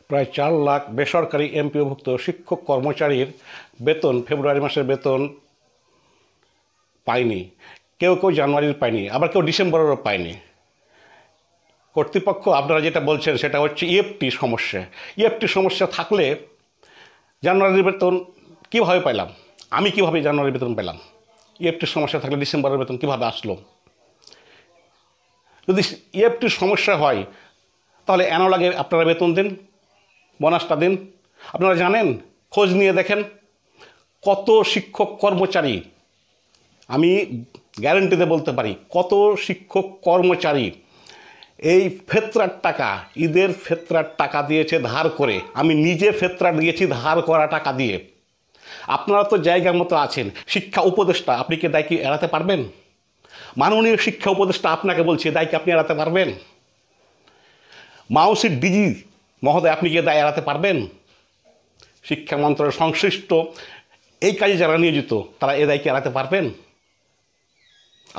প্রায় 4 লাখ বেসরকারি এমপিওভুক্ত শিক্ষক কর্মচারীর বেতন ফেব্রুয়ারি মাসের বেতন পায়নি। কেউ কেউ জানুয়ারির পায়নি, আবার কেউ ডিসেম্বরেরও পায়নি। কর্তৃপক্ষ আপনারা যেটা বলছেন সেটা হচ্ছে ইএফটি সমস্যা। ইএফটি সমস্যা থাকলে জানুয়ারির বেতন কীভাবে পেলাম? আমি কীভাবে জানুয়ারির বেতন পেলাম? ইএফটির সমস্যা থাকলে ডিসেম্বরের বেতন কীভাবে আসলো? যদি ইএফটির সমস্যা হয় তাহলে অ্যানোলাগে আপনারা বেতন দিন, বোনাসটা দিন। আপনারা জানেন, খোঁজ নিয়ে দেখেন কত শিক্ষক কর্মচারী, আমি গ্যারান্টিতে বলতে পারি কত শিক্ষক কর্মচারী এই ফেতরার টাকা, ঈদের ফেতরার টাকা দিয়েছে ধার করে। আমি নিজে ফেতরা দিয়েছি ধার করা টাকা দিয়ে। আপনারা তো জায়গার মতো আছেন, শিক্ষা উপদেষ্টা, আপনি কি দায় কি এড়াতে পারবেন? মাননীয় শিক্ষা উপদেষ্টা আপনাকে বলছে, দায় কি আপনি এড়াতে পারবেন? মাউসির ডিজি মহোদয়, আপনি কি দায় এড়াতে পারবেন? শিক্ষা মন্ত্রণালয়ের সংশ্লিষ্ট এই কাজে যারা নিয়োজিত তারা এ দায় কি এড়াতে পারবেন?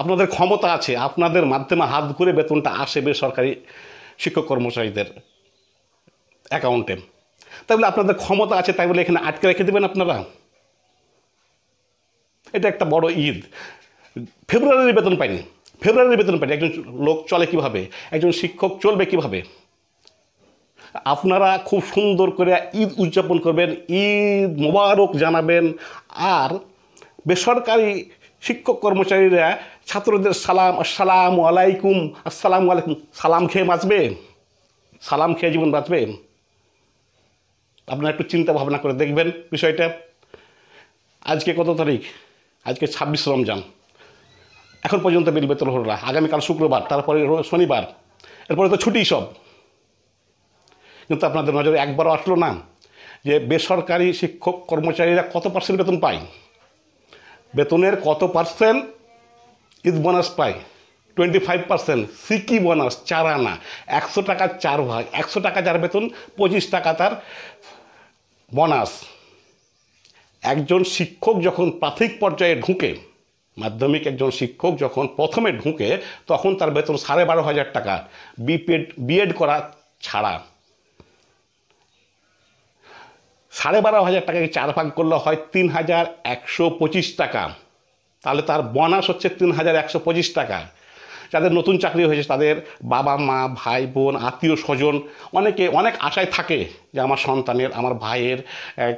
আপনাদের ক্ষমতা আছে, আপনাদের মাধ্যমে হাত ঘুরে বেতনটা আসে বেসরকারি শিক্ষক কর্মচারীদের অ্যাকাউন্টে। তাই বলে আপনাদের ক্ষমতা আছে তাই বলে এখানে আটকে রেখে দেবেন আপনারা? এটা একটা বড় ঈদ। ফেব্রুয়ারির বেতন পাইনি, একজন লোক চলে কিভাবে? একজন শিক্ষক চলবে কিভাবে? আপনারা খুব সুন্দর করে ঈদ উদযাপন করবেন, ঈদ মোবারক জানাবেন, আর বেসরকারি শিক্ষক কর্মচারীরা ছাত্রদের সালাম, আসসালামু আলাইকুম, আসসালামু আলাইকুম সালাম খেয়ে বাঁচবে? সালাম খেয়ে জীবন বাঁচবে? আপনারা একটু চিন্তা ভাবনা করে দেখবেন বিষয়টা। আজকে কত তারিখ? আজকে 26 রমজান। এখন পর্যন্ত বিল বেতন হলো না। আগামীকাল শুক্রবার, তারপরে শনিবার, এরপরে তো ছুটি সব। কিন্তু আপনাদের নজরে একবারও আসলো না যে বেসরকারি শিক্ষক কর্মচারীরা কত পার্সেন্ট বেতন পায়? বেতনের কত পার্সেন্ট ঈদ বোনাস পায়? 25%। সিকি বোনাস 4 আনা, 100 টাকা 4 ভাগ। 100 টাকা যার বেতন, 25 টাকা তার বোনাস। একজন শিক্ষক যখন প্রাথমিক পর্যায়ে ঢুকে, মাধ্যমিক একজন শিক্ষক যখন প্রথমে ঢুকে, তখন তার বেতন 12,500 টাকা, বিএড করা ছাড়া। 12,500 টাকাকে 4 ভাগ করলে হয় 3,125 টাকা। তাহলে তার বোনাস হচ্ছে 3,125 টাকা। যাদের নতুন চাকরি হয়েছে তাদের বাবা মা, ভাই বোন, আত্মীয় স্বজন অনেকে অনেক আশায় থাকে যে আমার সন্তানের, আমার ভাইয়ের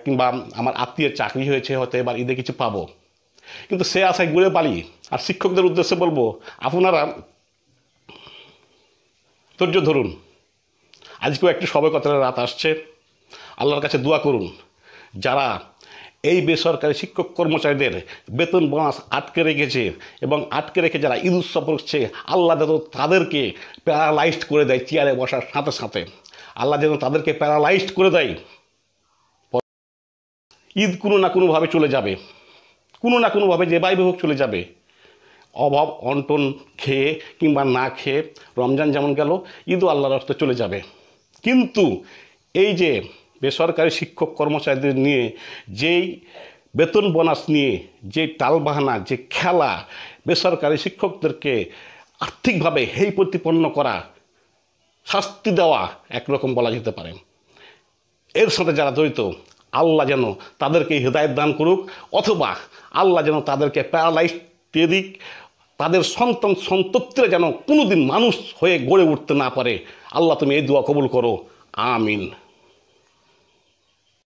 কিংবা আমার আত্মীয়ের চাকরি হয়েছে, হয়তো এবার ঈদে কিছু পাবো। কিন্তু সে আশায় ঘুরে পালি। আর শিক্ষকদের উদ্দেশ্যে বলবো, আপনারা ধৈর্য ধরুন। আজকেও একটি শবে কদরের রাত আসছে, আল্লাহর কাছে দোয়া করুন যারা এই বেসরকারি শিক্ষক কর্মচারীদের বেতন বোনাস আটকে রেখেছে এবং আটকে রেখে যারা ঈদ উৎসব করছে, আল্লাহ যেন তাদেরকে প্যারালাইজড করে দেয়। চেয়ারে বসার সাথে সাথে আল্লাহ যেন তাদেরকে প্যারালাইজড করে দেয়। ঈদ কোনো না কোনোভাবে চলে যাবে, কোনো না কোনোভাবে যেভাবে হোক চলে যাবে। অভাব অনটন খেয়ে কিংবা না খেয়ে রমজান যেমন গেল, ঈদও আল্লাহর রাস্তে চলে যাবে। কিন্তু এই যে বেসরকারি শিক্ষক কর্মচারীদের নিয়ে যেই বেতন বোনাস নিয়ে যে টালবাহানা, যে খেলা, বেসরকারি শিক্ষকদেরকে আর্থিকভাবে হেয় প্রতিপন্ন করা, শাস্তি দেওয়া একরকম বলা যেতে পারে। এর সাথে যারা জড়িত, আল্লাহ যেন তাদেরকে হিদায়াত দান করুক, অথবা আল্লাহ যেন তাদেরকে প্যারালাইজ দিয়ে দিক। তাদের সন্তান সন্ততিরা যেন কোনোদিন মানুষ হয়ে গড়ে উঠতে না পারে। আল্লাহ তুমি এই দোয়া কবুল করো, আমিন।